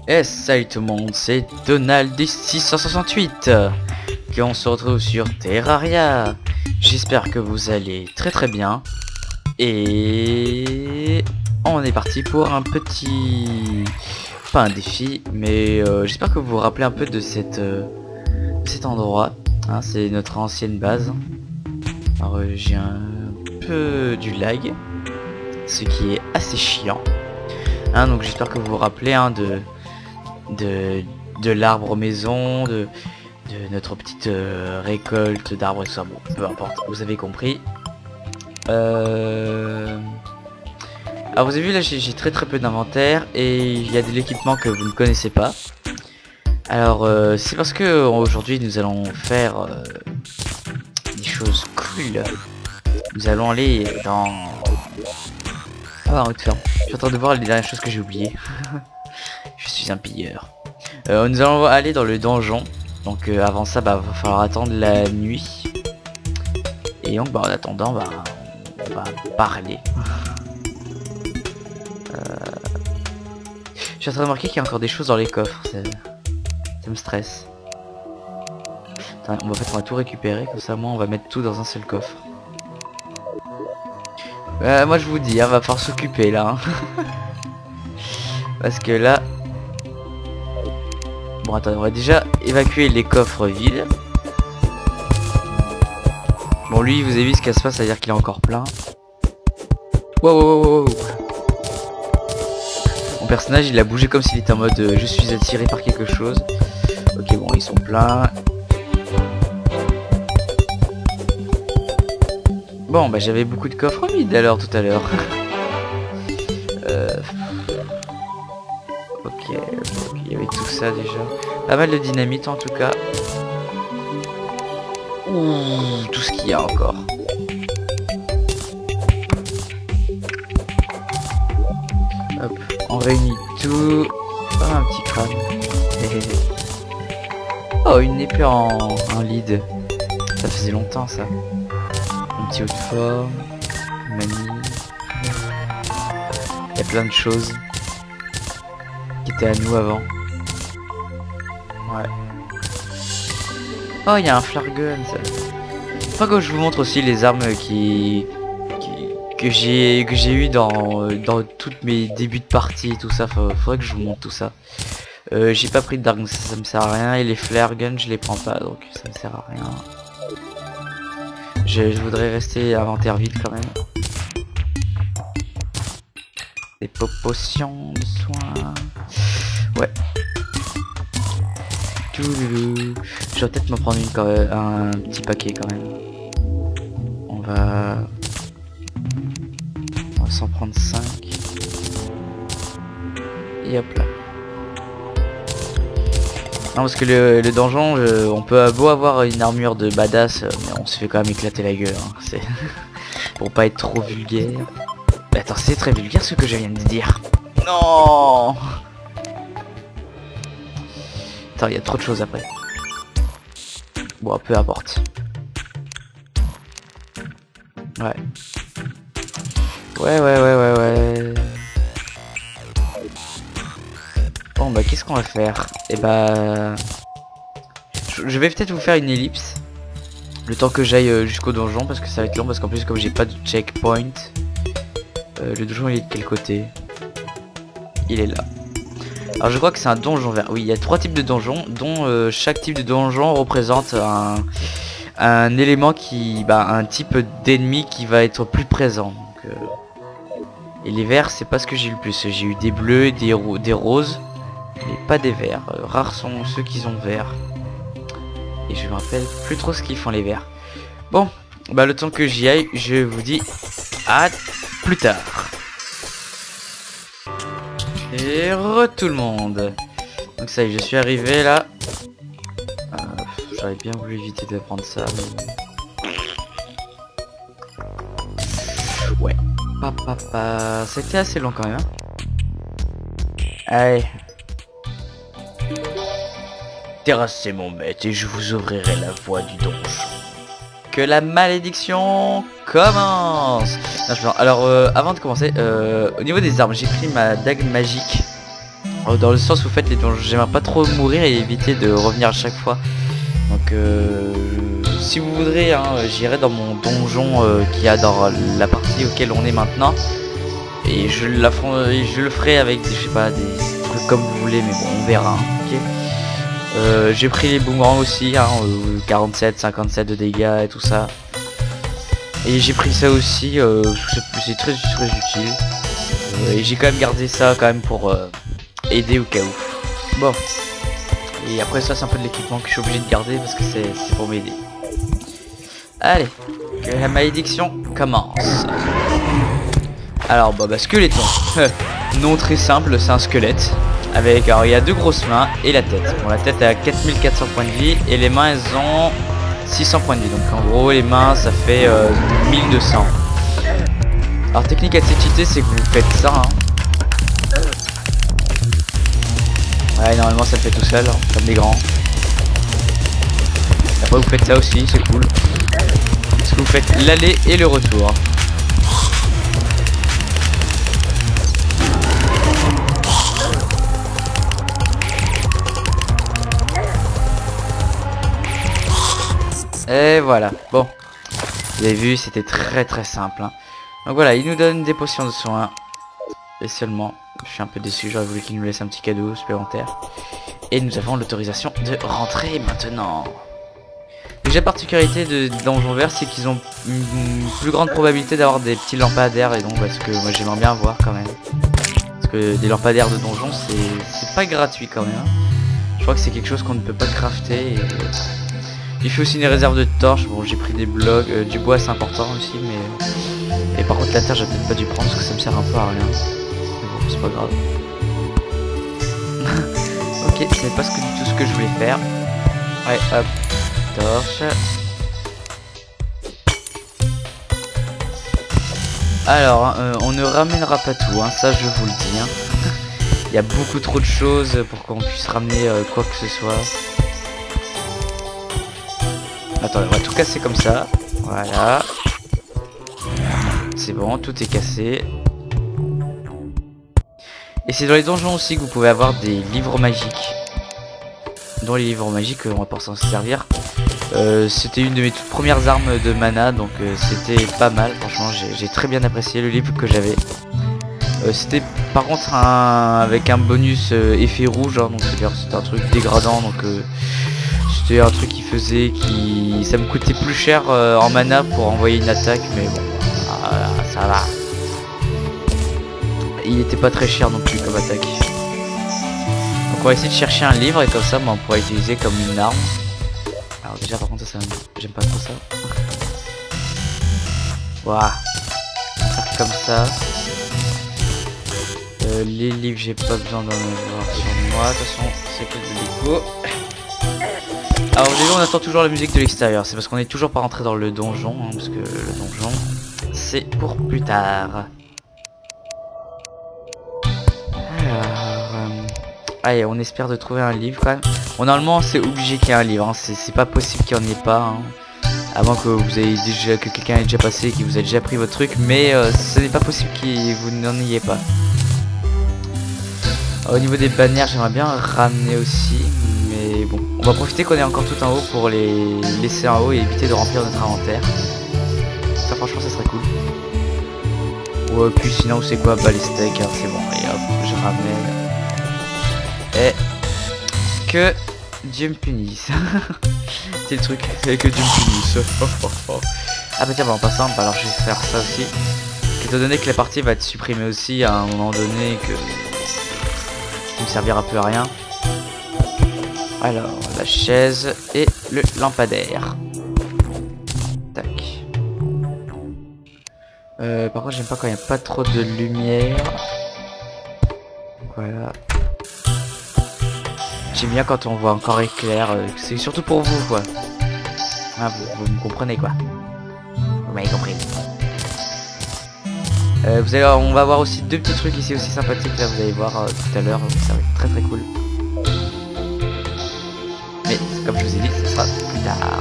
Et salut tout le monde, c'est Donald du 668 et on se retrouve sur Terraria. J'espère que vous allez très bien. Et on est parti pour un petit... pas un défi, mais j'espère que vous vous rappelez un peu de cet endroit. Hein, c'est notre ancienne base. Alors j'ai un peu du lag, ce qui est assez chiant. Hein, donc j'espère que vous vous rappelez de l'arbre maison, de notre petite récolte d'arbres et tout ça. Bon, peu importe, vous avez compris. Alors vous avez vu là, j'ai très peu d'inventaire et il y a de l'équipement que vous ne connaissez pas. Alors c'est parce que aujourd'hui nous allons faire des choses cool. Nous allons aller dans... Ah, en haute ferme. Je suis en train de voir les dernières choses que j'ai oubliées. Je suis un pilleur. Nous allons aller dans le donjon. Donc avant ça, va falloir attendre la nuit. Et donc en attendant, on va parler. Je suis en train de remarquer qu'il y a encore des choses dans les coffres. Ça me stresse. Attends, on va tout récupérer. Comme ça, moi, on va mettre tout dans un seul coffre. Moi je vous dis, va falloir s'occuper là. Hein. Parce que là... Bon attends, on va déjà évacuer les coffres vides. Bon lui, vous avez vu ce qui se passe, c'est-à-dire qu'il est encore plein. Wow. Mon personnage il a bougé comme s'il était en mode je suis attiré par quelque chose. Ok bon, ils sont pleins. Bon bah j'avais beaucoup de coffres vides alors tout à l'heure. Ok, il y avait tout ça déjà. Pas mal de dynamite en tout cas. Ouh, tout ce qu'il y a encore. Hop, on réunit tout. Oh, un petit crâne. Oh, une épée en lead. Ça faisait longtemps ça. Un petit haut de forme. Manie. Il y a plein de choses qui étaient à nous avant. Ouais. Oh, il y a un flare gun ça. Faut que je vous montre aussi les armes que j'ai eu dans tous mes débuts de partie et tout ça. Faudrait que je vous montre tout ça. J'ai pas pris de dark, ça me sert à rien, et les flare guns je les prends pas, donc ça me sert à rien. Je voudrais rester inventaire vide quand même. Des potions de soins. Ouais. Je vais peut-être me prendre un petit paquet quand même. On va s'en prendre 5. Et hop là. Non parce que le donjon, on peut beau avoir une armure de badass, mais on se fait quand même éclater la gueule. Hein. C'est pour pas être trop vulgaire. Mais attends, c'est très vulgaire ce que je viens de dire. Non. Attends, il y a trop de choses après. Bon, peu importe. Ouais. Ouais. Bon bah qu'est-ce qu'on va faire? Et bah... Je vais peut-être vous faire une ellipse. Le temps que j'aille jusqu'au donjon, parce que ça va être long, parce qu'en plus comme j'ai pas de checkpoint. Le donjon il est de quel côté? Il est là. Alors je crois que c'est un donjon vert. Oui, il y a 3 types de donjons, dont chaque type de donjon représente un élément qui... un type d'ennemi qui va être plus présent. Donc, et les verts, c'est pas ce que j'ai eu le plus. J'ai eu des bleus, des roses, mais pas des verts. Rares sont ceux qui ont verts. Et je me rappelle plus trop ce qu'ils font les verts. Bon, bah le temps que j'y aille, je vous dis à plus tard. Et tout le monde. Donc ça y est, je suis arrivé là. J'aurais bien voulu éviter de prendre ça. Mais... ouais. C'était assez long quand même. Hein. Allez. Terrassez mon maître et je vous ouvrirai la voie du donjon. Que la malédiction commence. Non, alors avant de commencer, au niveau des armes, j'ai pris ma dague magique Dans le sens où vous faites les donjons, j'aimerais pas trop mourir et éviter de revenir à chaque fois. Donc si vous voudrez, hein, j'irai dans mon donjon qu'il y a dans la partie auquel on est maintenant. Et je le ferai avec des, je sais pas, des trucs comme vous voulez, mais bon, on verra. Hein, ok. J'ai pris les boomerangs aussi, hein, 47, 57 de dégâts et tout ça. Et j'ai pris ça aussi, c'est très utile. Et j'ai quand même gardé ça quand même pour aider au cas où. Bon. Et après ça c'est un peu de l'équipement que je suis obligé de garder parce que c'est pour m'aider. Allez, que la malédiction commence. Alors bah squeletton. Non très simple, c'est un squelette. Avec, alors il y a deux grosses mains et la tête. Bon, la tête a 4400 points de vie et les mains elles ont 600 points de vie. Donc en gros les mains ça fait 1200. Alors technique assez cheatée, c'est que vous faites ça hein. Ouais, normalement ça le fait tout seul, hein, comme des grands. Après vous faites ça aussi, c'est cool. Parce que vous faites l'aller et le retour. Et voilà, bon. Vous avez vu, c'était très simple. Hein. Donc voilà, il nous donne des potions de soins. Et seulement, je suis un peu déçu, j'aurais voulu qu'il nous laisse un petit cadeau supplémentaire. Et nous avons l'autorisation de rentrer maintenant. Donc la particularité de Donjon Vert, c'est qu'ils ont une plus grande probabilité d'avoir des petits lampadaires. Et donc parce que moi j'aimerais bien voir quand même. Parce que des lampadaires de donjon, c'est pas gratuit quand même. Hein. Je crois que c'est quelque chose qu'on ne peut pas crafter. Et... il fait aussi une réserve de torches. Bon, j'ai pris des blocs, du bois c'est important aussi, mais... et par contre la terre j'ai peut-être pas dû prendre parce que ça me sert un peu à rien. Mais bon, c'est pas grave. Ok, c'est pas tout ce que je voulais faire. Ouais, hop, torche. Alors, on ne ramènera pas tout, hein, ça je vous le dis. Hein. Il y a beaucoup trop de choses pour qu'on puisse ramener quoi que ce soit. Attendez, on va tout casser comme ça. Voilà. C'est bon, tout est cassé. Et c'est dans les donjons aussi que vous pouvez avoir des livres magiques. Dans les livres magiques, on va pas s'en servir. C'était une de mes toutes premières armes de mana, donc c'était pas mal. Franchement, j'ai très bien apprécié le livre que j'avais. C'était par contre avec un bonus effet rouge, hein, donc c'était un truc dégradant, donc c'était un truc qui faisait ça me coûtait plus cher en mana pour envoyer une attaque, mais bon, ça va. Il était pas très cher non plus comme attaque. Donc on va essayer de chercher un livre et comme ça on pourra utiliser comme une arme. Alors déjà par contre ça j'aime pas trop ça. Voilà. Faire comme ça. Les livres j'ai pas besoin d'en avoir sur moi. De toute façon c'est que de l'écho. Alors déjà on attend toujours la musique de l'extérieur. C'est parce qu'on est toujours pas rentré dans le donjon, hein, parce que le donjon c'est pour plus tard. Alors, allez, on espère de trouver un livre quand même. Bon, normalement c'est obligé qu'il y ait un livre, hein. C'est pas possible qu'il n'y en ait pas, hein. Avant que vous ayez déjà, que quelqu'un ait déjà passé et qu'il vous ait déjà pris votre truc, mais ce n'est pas possible que vous n'en ayez pas. Au niveau des bannières, j'aimerais bien ramener aussi, mais bon, on va profiter qu'on est encore tout en haut pour les laisser en haut et éviter de remplir notre inventaire. Ça franchement ça serait cool. Ouais, puis sinon c'est quoi, bah les steaks, hein, c'est bon, et hop, je ramène. Et que Dieu me punisse. C'est le truc, et que Dieu me punisse. Ah bah tiens, bah en passant, bah alors je vais faire ça aussi. Étant donné que la partie va être supprimée aussi à un moment donné, que qui me servira plus à rien. Alors, la chaise et le lampadaire. Tac. Par contre j'aime pas quand il n'y a pas trop de lumière. Voilà. J'aime bien quand on voit encore éclair. C'est surtout pour vous quoi. Ah, vous me comprenez quoi. Vous m'avez compris. On va voir aussi deux petits trucs ici aussi sympathiques là, vous allez voir tout à l'heure. Ça va être très cool. Mais comme je vous ai dit, ce sera plus tard.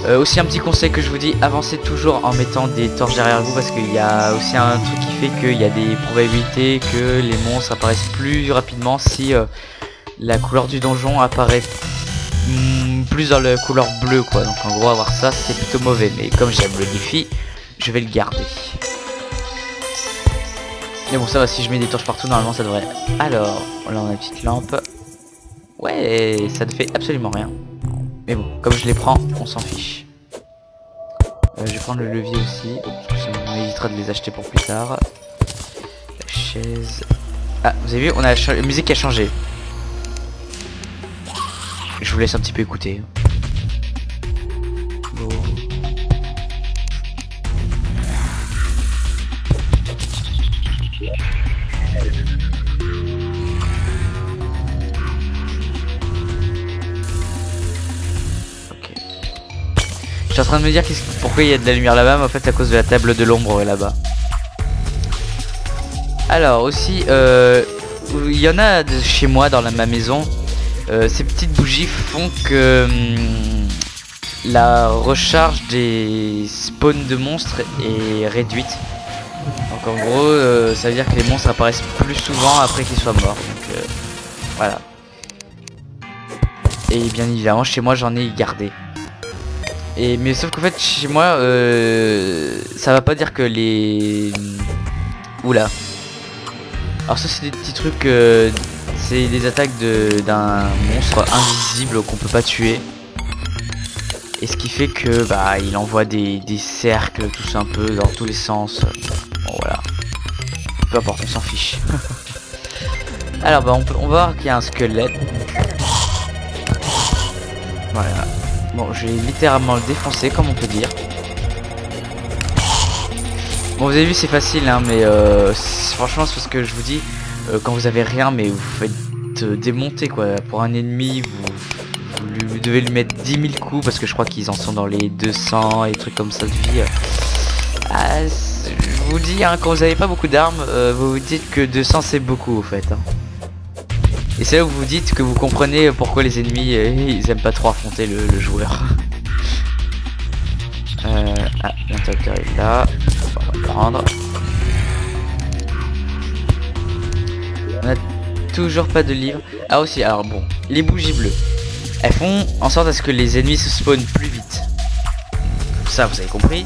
Aussi un petit conseil que je vous dis, avancez toujours en mettant des torches derrière vous parce qu'il y a aussi un truc qui fait qu'il y a des probabilités que les monstres apparaissent plus rapidement si la couleur du donjon apparaît plus dans la couleur bleue quoi. Donc en gros avoir ça c'est plutôt mauvais, mais comme j'aime le défi, je vais le garder. Mais bon ça va, si je mets des torches partout normalement ça devrait. Alors là on a une petite lampe. Ouais, ça ne fait absolument rien. Mais bon, comme je les prends, on s'en fiche. Je vais prendre le levier aussi, parce que ça m'évitera de les acheter pour plus tard. La chaise... Ah, vous avez vu, on a la musique qui a changé. Je vous laisse un petit peu écouter. Bon. Je suis en train de me dire pourquoi il y a de la lumière là-bas, mais en fait à cause de la table de l'ombre là-bas. Alors aussi, il y en a de chez moi dans ma maison. Ces petites bougies font que la recharge des spawns de monstres est réduite. Donc en gros, ça veut dire que les monstres apparaissent plus souvent après qu'ils soient morts. Donc voilà. Et bien évidemment, chez moi j'en ai gardé. Mais sauf qu'en fait chez moi ça va pas dire que les... Oula. Alors ça c'est des petits trucs, c'est des attaques d'un monstre invisible qu'on peut pas tuer. Et ce qui fait que bah il envoie des cercles tous un peu dans tous les sens. Bon voilà. Peu importe, on s'en fiche. Alors bah on va voir qu'il y a un squelette. Voilà. Bon, je vais littéralement le défoncer, comme on peut dire. Bon, vous avez vu, c'est facile, hein, mais franchement, c'est parce que je vous dis, quand vous avez rien, mais vous faites démonter, quoi. Pour un ennemi, vous devez lui mettre 10 000 coups, parce que je crois qu'ils en sont dans les 200 et trucs comme ça de vie. Je vous dis, hein, quand vous avez pas beaucoup d'armes, vous vous dites que 200 c'est beaucoup, au fait. Hein. Et c'est là où vous dites que vous comprenez pourquoi les ennemis ils aiment pas trop affronter le joueur. Ah, l'interrupteur est là. On va le prendre. On a toujours pas de livre. Ah aussi, alors bon, les bougies bleues. Elles font en sorte à ce que les ennemis se spawnent plus vite. Ça vous avez compris.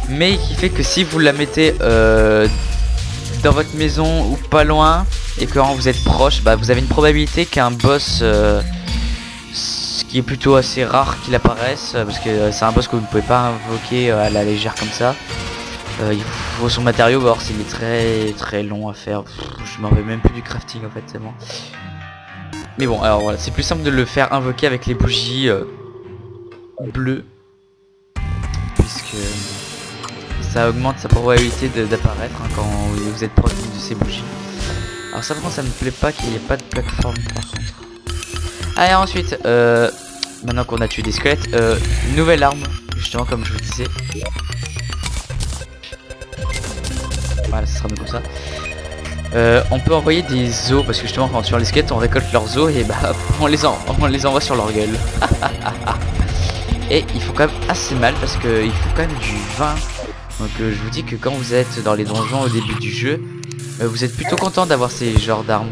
Mais qui fait que si vous la mettez dans votre maison ou pas loin, et quand vous êtes proche, bah vous avez une probabilité qu'un boss, ce qui est plutôt assez rare qu'il apparaisse, parce que c'est un boss que vous ne pouvez pas invoquer à la légère comme ça. Il faut son matériau, or il est très long à faire. Je m'en vais même plus du crafting en fait, c'est bon. Mais bon, alors voilà, c'est plus simple de le faire invoquer avec les bougies bleues, puisque ça augmente sa probabilité d'apparaître hein, quand vous êtes proche de ces bougies. Alors ça par contre ça me plaît pas qu'il n'y ait pas de plateforme par contre. Allez ensuite, maintenant qu'on a tué des squelettes, une nouvelle arme, justement comme je vous disais. Voilà, ça sera mieux comme ça. On peut envoyer des os, parce que justement quand on tue les squelettes on récolte leurs os et bah on les envoie sur leur gueule. Et il faut quand même assez mal parce qu'il faut quand même du vin. Donc je vous dis que quand vous êtes dans les donjons au début du jeu, vous êtes plutôt content d'avoir ces genres d'armes.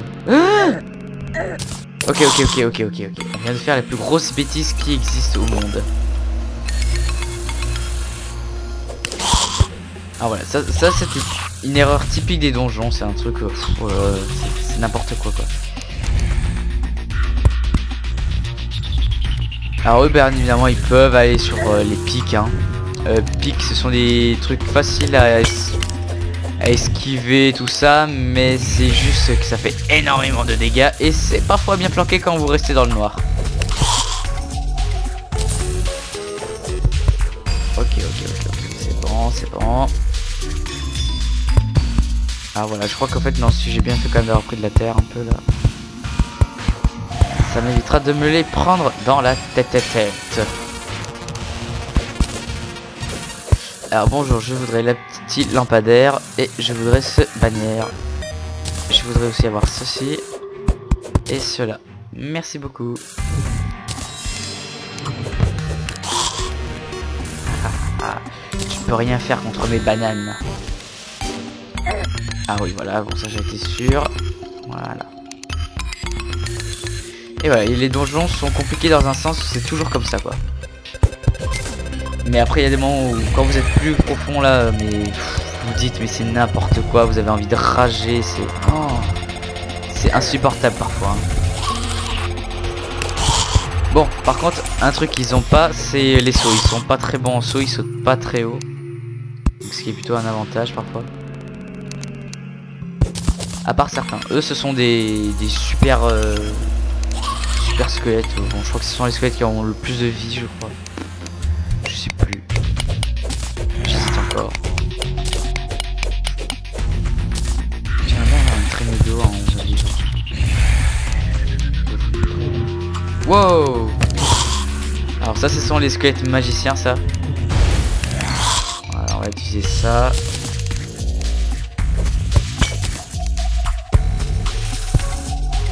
Ok. On vient de faire les plus grosses bêtises qui existent au monde. Ah voilà, ça c'était une erreur typique des donjons, c'est un truc, c'est n'importe quoi. Alors eux bien évidemment ils peuvent aller sur les pics hein. Pics ce sont des trucs faciles à esquiver tout ça, mais c'est juste que ça fait énormément de dégâts et c'est parfois bien planqué quand vous restez dans le noir. Ok, c'est bon. Ah voilà, je crois qu'en fait non, si j'ai bien fait quand même d'avoir pris de la terre un peu là. Ça m'évitera de me les prendre dans la tête. Alors bonjour, je voudrais la petite lampadaire et je voudrais ce bannière. Je voudrais aussi avoir ceci et cela. Merci beaucoup. peut rien faire contre mes bananes. Ah oui, voilà, bon ça j'ai été sûr. Voilà. Et voilà, et les donjons sont compliqués dans un sens, c'est toujours comme ça quoi. Mais après il y a des moments où quand vous êtes plus profond là, mais vous dites mais c'est n'importe quoi, vous avez envie de rager, c'est insupportable parfois. Bon, par contre, un truc qu'ils ont pas, c'est les sauts. Ils sont pas très bons en saut, ils sautent pas très haut. Ce qui est plutôt un avantage parfois. À part certains. Eux, ce sont des super super squelettes. Bon, je crois que ce sont les squelettes qui ont le plus de vie, je crois. Je sais plus. J'hésite encore. J'aimerais bien avoir une traînée d'eau en vie. Wow! Alors ça, ce sont les squelettes magiciens, ça. Voilà, on va utiliser ça.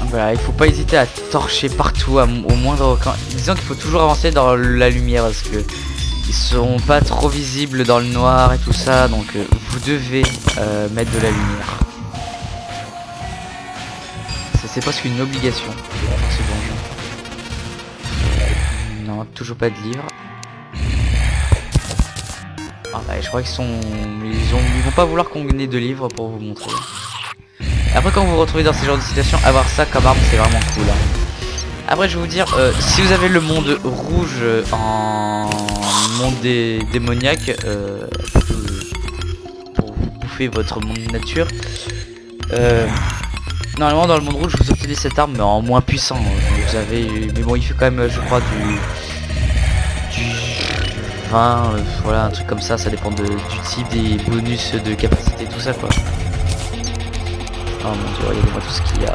Voilà, il faut pas hésiter à torcher partout, au moindre camp. Disons qu'il faut toujours avancer dans la lumière parce que ils seront pas trop visibles dans le noir et tout ça, donc vous devez mettre de la lumière. Ça c'est presque une obligation pour ce donjon. Non, toujours pas de livre. Ah bah, je crois qu'ils sont, ils vont pas vouloir qu'on ait de livres pour vous montrer. Après quand vous vous retrouvez dans ce genre de situation, avoir ça comme arme c'est vraiment cool hein. Après je vais vous dire, si vous avez le monde rouge en monde démoniaque pour vous bouffer votre monde nature, normalement dans le monde rouge vous obtenez cette arme mais en moins puissant. Vous avez, mais bon il fait quand même je crois du 20, voilà un truc comme ça, ça dépend du type, des bonus de capacité, tout ça quoi. Oh mon dieu, regardez-moi tout ce qu'il y a.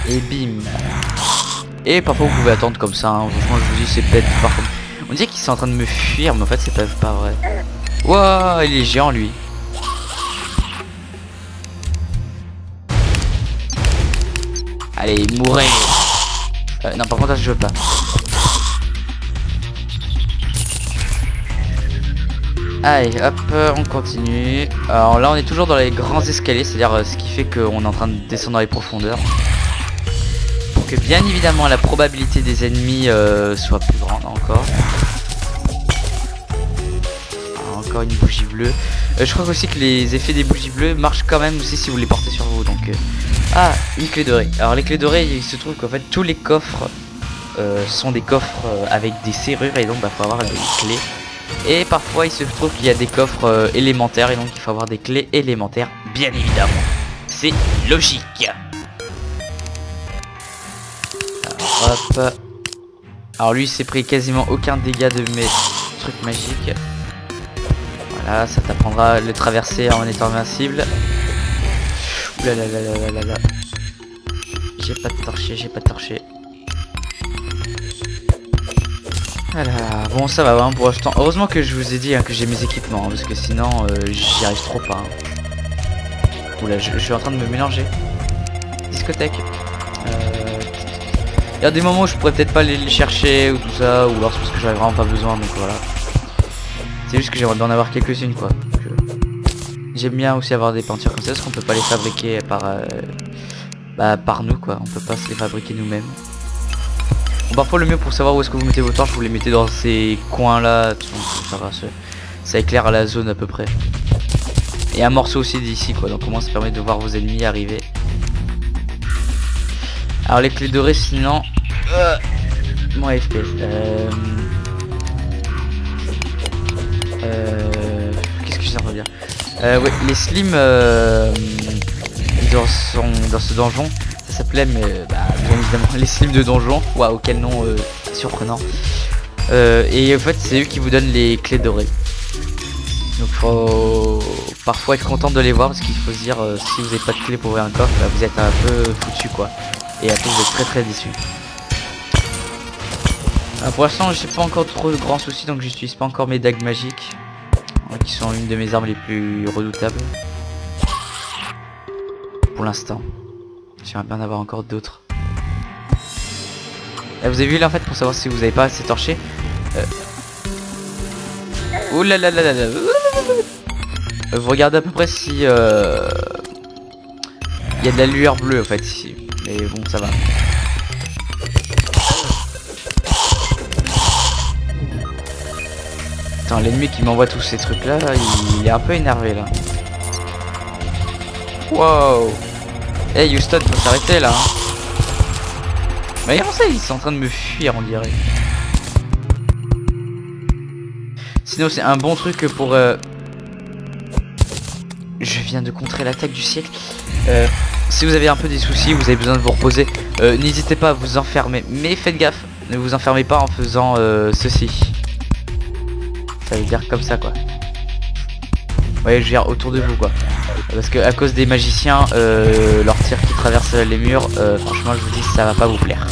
Et bim. Et parfois vous pouvez attendre comme ça, hein. Franchement je vous dis c'est peut-être par contre. On dirait qu'ils sont en train de me fuir mais en fait c'est pas vrai. Wouah, il est géant lui. Allez, mourrez. Non par contre là je veux pas. Allez hop, on continue. Alors là on est toujours dans les grands escaliers, c'est-à-dire ce qui fait qu'on est en train de descendre dans les profondeurs. Pour que bien évidemment la probabilité des ennemis soit plus grande encore. Alors, encore une bougie bleue. Je crois aussi que les effets des bougies bleues marchent quand même aussi si vous les portez sur vous. Donc ah, une clé dorée. Alors les clés dorées, il se trouve qu'en fait tous les coffres sont des coffres avec des serrures et donc bah faut avoir des clés. Et parfois il se trouve qu'il y a des coffres élémentaires et donc il faut avoir des clés élémentaires bien évidemment. C'est logique. Alors, hop. Alors lui il s'est pris quasiment aucun dégât de mes trucs magiques. Voilà, ça t'apprendra le traverser en étant invincible. Oulalalala. J'ai pas de torché, j'ai pas de torché. Voilà, bon ça va hein, pour l'instant. Heureusement que je vous ai dit hein, que j'ai mes équipements, hein, parce que sinon j'y arrive trop pas. Hein. Oula, je suis en train de me mélanger. Discothèque. Il y a des moments où je pourrais peut-être pas les chercher ou tout ça, ou alors c'est parce que j'avais vraiment pas besoin, donc voilà. C'est juste que j'aimerais bien en avoir quelques-unes quoi. J'aime bien aussi avoir des peintures comme ça, parce qu'on peut pas les fabriquer par nous quoi, on peut pas se les fabriquer nous-mêmes. Bon, parfois le mieux pour savoir où est-ce que vous mettez vos torches, vous les mettez dans ces coins là, ça va, ça éclaire la zone à peu près. Et un morceau aussi d'ici quoi, donc au moins ça permet de voir vos ennemis arriver. Alors les clés dorées sinon... Mon FPS. Qu'est-ce que je viens de dire ouais, les slims dans ce donjon, ça s'appelait, mais bien évidemment, les slims de donjon. Waouh, quel nom surprenant. Et en fait, c'est eux qui vous donnent les clés dorées. Donc faut parfois être content de les voir parce qu'il faut se dire si vous n'avez pas de clé pour ouvrir un coffre, vous êtes un peu foutu quoi. Et après vous êtes très déçu. Pour l'instant j'ai pas encore trop de grands soucis donc j'utilise pas encore mes dagues magiques qui sont une de mes armes les plus redoutables. Pour l'instant. J'aimerais bien en avoir encore d'autres. Là, vous avez vu là en fait pour savoir si vous avez pas assez torché. Ouh là là là là là. Vous regardez à peu près si il y a de la lueur bleue en fait ici. Mais bon ça va. Attends, l'ennemi qui m'envoie tous ces trucs là, il est un peu énervé là. Wow. Hey Houston, faut s'arrêter là. Mais comment ça, ils sont en train de me fuir on dirait. Sinon c'est un bon truc pour... Je viens de contrer l'attaque du siècle. Si vous avez un peu des soucis, vous avez besoin de vous reposer, n'hésitez pas à vous enfermer. Mais faites gaffe, ne vous enfermez pas en faisant ceci. Ça veut dire comme ça quoi. Ouais, je veux dire autour de vous quoi. Parce que à cause des magiciens, leurs tirs qui traversent les murs, franchement je vous dis ça va pas vous plaire.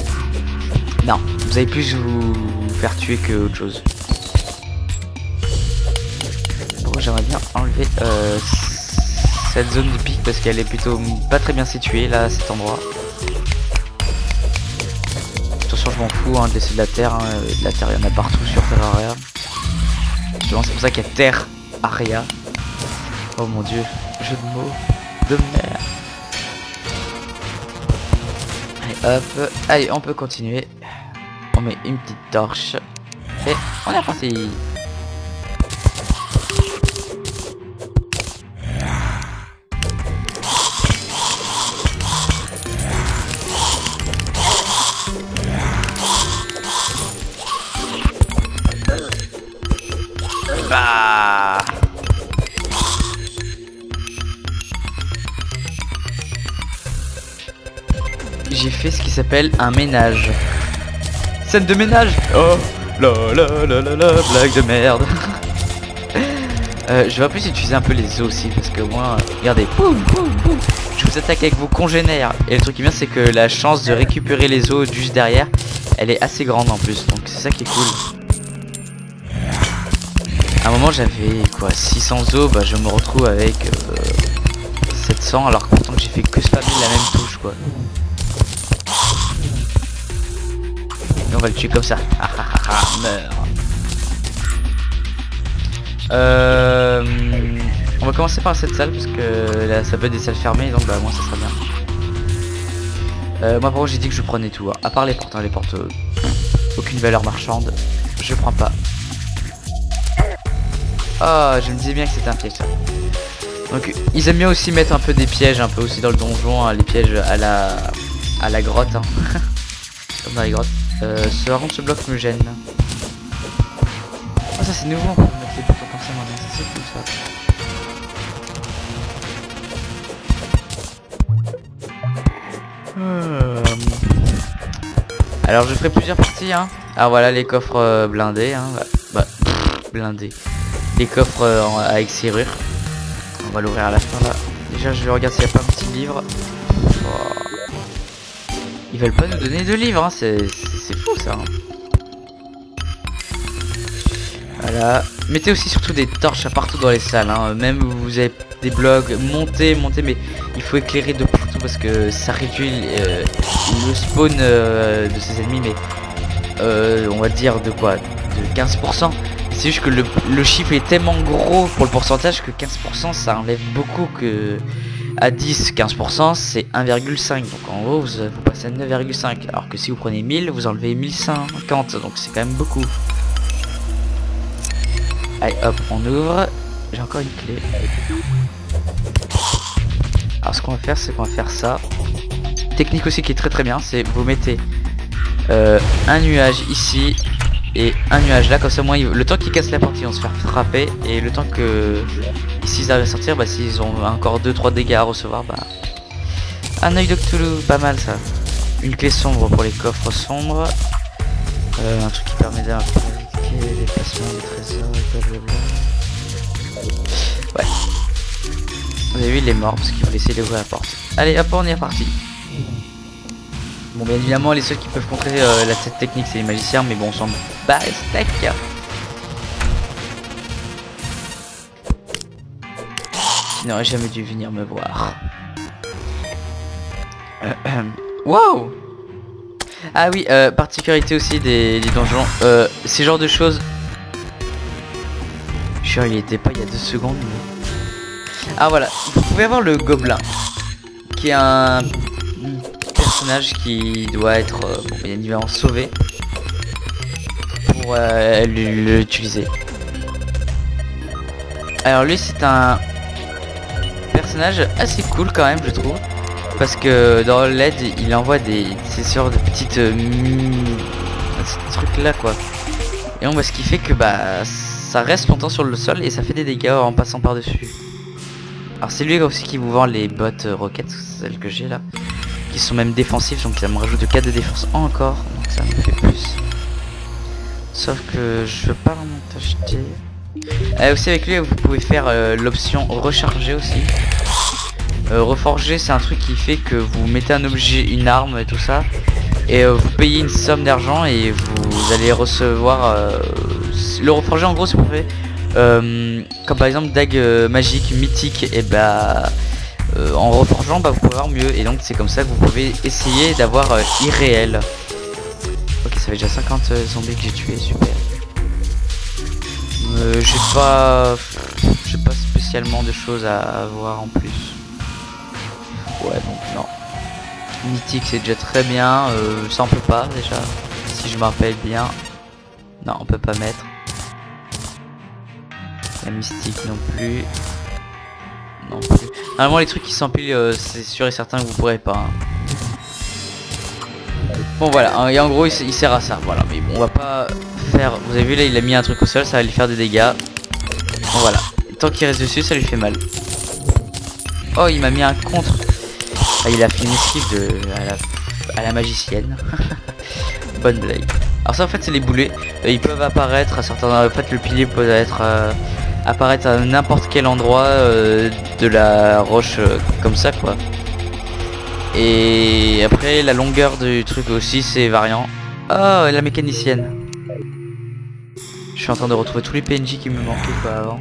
Non, vous allez plus vous faire tuer que autre chose. Bon, j'aimerais bien enlever cette zone de pique parce qu'elle est plutôt pas très bien située là à cet endroit. Attention, je m'en fous hein, de laisser de la terre. Hein. De la terre il y en a partout sur Terraria. Justement c'est pour ça qu'il y a Terraria. Oh mon dieu, jeu de mots de merde. Allez hop, allez on peut continuer. On met une petite torche et on est reparti. Bah j'ai fait ce qui s'appelle un ménage. Scène de ménage. Oh la la la la la, blague de merde. Je vais en plus utiliser un peu les os aussi parce que moi, regardez, boum boum boum, je vous attaque avec vos congénères. Et le truc qui est bien c'est que la chance de récupérer les os juste derrière, elle est assez grande en plus, donc c'est ça qui est cool. À un moment j'avais quoi 600 os, bah je me retrouve avec 700 alors que pourtant j'ai fait que spammer la même touche quoi. Et on va le tuer comme ça. Ah ah ah ah, meurs. On va commencer par cette salle parce que là ça peut être des salles fermées donc bah moi ça sera bien. Moi par contre j'ai dit que je prenais tout, hein. À part les portes, hein, les portes aucune valeur marchande, je prends pas. Ah, je me disais bien que c'était un piège ça. Donc ils aiment bien aussi mettre un peu des pièges un peu aussi dans le donjon, hein, les pièges à la grotte hein. Comme dans les grottes. Par contre ce bloc me gêne. Ah ça c'est nouveau, on peut mettre les boutons comme ça maintenant, ça c'est cool ça. Alors je ferai plusieurs parties hein. Ah voilà les coffres blindés hein. Bah blindés. Les coffres avec serrure. On va l'ouvrir à la fin là. Déjà je vais regarder s'il n'y a pas un petit livre. Oh. Ils veulent pas nous donner de livres hein. C'est fou ça hein. Voilà. Mettez aussi surtout des torches partout dans les salles hein. Même où vous avez des blocs, montez mais il faut éclairer de partout parce que ça réduit le spawn de ces ennemis mais on va dire de quoi, de 15%. C'est juste que le chiffre est tellement gros pour le pourcentage que 15% ça enlève beaucoup, que à 10-15% c'est 1,5. Donc en gros vous passez à 9,5. Alors que si vous prenez 1000 vous enlevez 1050. Donc c'est quand même beaucoup. Allez hop on ouvre. J'ai encore une clé. Alors ce qu'on va faire c'est qu'on va faire ça. Technique aussi qui est très bien, c'est vous mettez un nuage ici et un nuage là, comme ça moi le temps qu'ils cassent la porte ils vont se faire frapper et le temps que s'ils arrivent à sortir, bah s'ils ont encore 2-3 dégâts à recevoir, bah un œil de Cthulhu, pas mal ça. Une clé sombre pour les coffres sombres, un truc qui permet d'indiquer les placements des trésors et blablabla. Ouais, vous avez vu il est mort parce qu'il faut essayer d'ouvrir la porte. Allez hop on est reparti. Bon bien évidemment les seuls qui peuvent contrer cette technique c'est les magiciens, mais bon on s'en bat les steaks. Tu n'aurais jamais dû venir me voir. Wow. Ah oui, particularité aussi des donjons, ces genres de choses. Je suis sûr, il était pas il y a 2 secondes. Mais... Ah voilà, vous pouvez avoir le gobelin, qui est un personnage qui doit être, bon, bien évidemment sauvé pour l'utiliser. Alors lui, c'est un personnage assez cool quand même, je trouve. Parce que dans le LED, il envoie ces sortes de petites trucs là quoi. Et donc ce qui fait que bah ça reste longtemps sur le sol et ça fait des dégâts en passant par dessus. Alors c'est lui aussi qui vous vend les bottes roquettes, celles que j'ai là, qui sont même défensives, donc ça me rajoute 4 de défense encore, donc ça me fait plus. Sauf que je veux pas vraiment t'acheter. Aussi avec lui vous pouvez faire l'option recharger aussi. Reforger, c'est un truc qui fait que vous mettez un objet, une arme et tout ça, et vous payez une somme d'argent et vous allez recevoir le reforger. En gros c'est pour faire comme par exemple dague magique mythique, et bah en reforgeant bah, vous pouvez avoir mieux, et donc c'est comme ça que vous pouvez essayer d'avoir irréel. Ok, ça fait déjà 50 zombies que j'ai tué, super. J'ai pas spécialement de choses à voir en plus. Ouais, donc non. Mythique c'est déjà très bien, ça on peut pas déjà, si je me rappelle bien. Non, on peut pas mettre. La mystique non plus. Non plus. Normalement les trucs qui s'empilent, c'est sûr et certain que vous pourrez pas. Hein. Bon voilà, et en gros il sert à ça, voilà, mais bon, on va pas faire... Vous avez vu là, il a mis un truc au sol, ça va lui faire des dégâts. Bon voilà, et tant qu'il reste dessus, ça lui fait mal. Oh, il m'a mis un contre. Ah, il a fait une esquive à la magicienne. Bonne blague. Alors ça en fait c'est les boulets, ils peuvent apparaître à certains... En fait le pilier peut être apparaître à n'importe quel endroit de la roche comme ça quoi. Et après la longueur du truc aussi c'est variant. Oh, la mécanicienne. Je suis en train de retrouver tous les PNJ qui me manquaient quoi avant.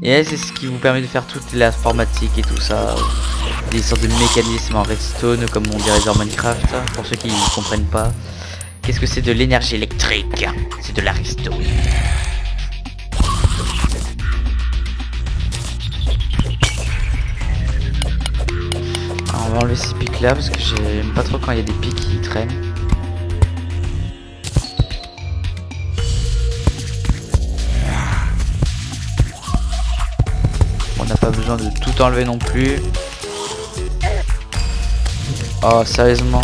Et elle, c'est ce qui vous permet de faire toute l'informatique et tout ça. Des sortes de mécanismes en redstone comme on dirait dans Minecraft. Pour ceux qui ne comprennent pas. Qu'est-ce que c'est de l'énergie électrique? C'est de la redstone. Alors, on va enlever ces pics là parce que j'aime pas trop quand il y a des pics qui traînent. On n'a pas besoin de tout enlever non plus. Oh sérieusement.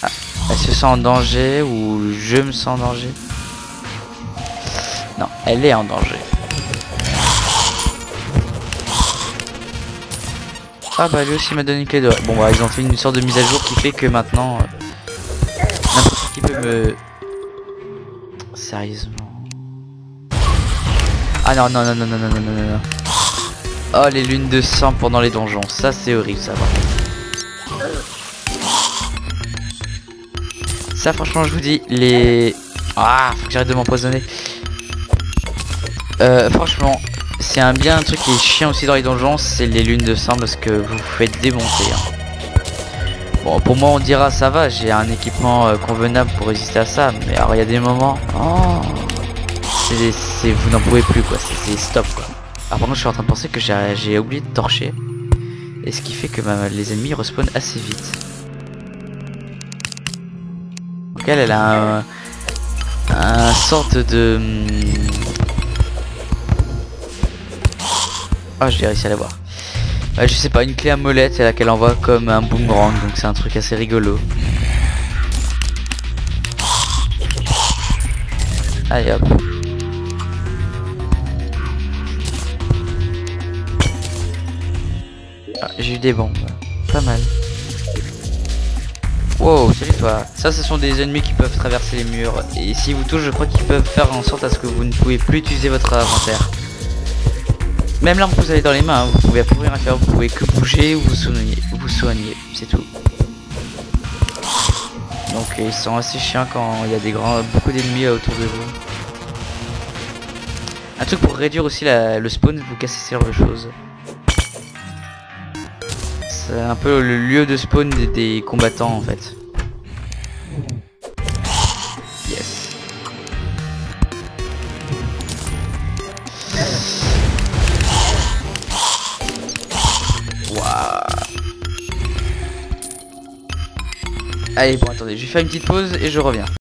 Ah, elle se sent en danger ou je me sens en danger? Non, elle est en danger. Ah bah lui aussi m'a donné une clé d'or. Bon bah ils ont fait une sorte de mise à jour qui fait que maintenant n'importe qui peut me... Sérieusement. Ah non non non non non non non non non. Oh les lunes de sang pendant les donjons, ça c'est horrible ça va. Ça franchement je vous dis les... Ah faut que j'arrête de m'empoisonner. Franchement c'est un truc qui est chiant aussi dans les donjons, c'est les lunes de sang parce que vous vous faites démonter hein. Bon pour moi on dira ça va, j'ai un équipement convenable pour résister à ça, mais alors il y a des moments... Oh, vous n'en pouvez plus quoi, c'est stop quoi. Alors par contre je suis en train de penser que j'ai oublié de torcher. Et ce qui fait que les ennemis respawnent assez vite. Donc elle a un sorte de... Ah j'ai réussi à la voir. Je sais pas, une clé à molette et laquelle envoie comme un boomerang, donc c'est un truc assez rigolo. Allez hop. Ah, j'ai eu des bombes, pas mal. Wow, salut toi. Ça ce sont des ennemis qui peuvent traverser les murs. Et s'ils vous touchent je crois qu'ils peuvent faire en sorte à ce que vous ne pouvez plus utiliser votre inventaire. Même l'arme que vous avez dans les mains, vous pouvez plus rien faire, vous pouvez que bouger ou vous soigner, c'est tout. Donc ils sont assez chiants quand il y a beaucoup d'ennemis autour de vous. Un truc pour réduire aussi le spawn, vous cassez ce genre de choses. C'est un peu le lieu de spawn des combattants en fait. Yes. Waouh. Allez, bon attendez, je vais faire une petite pause et je reviens.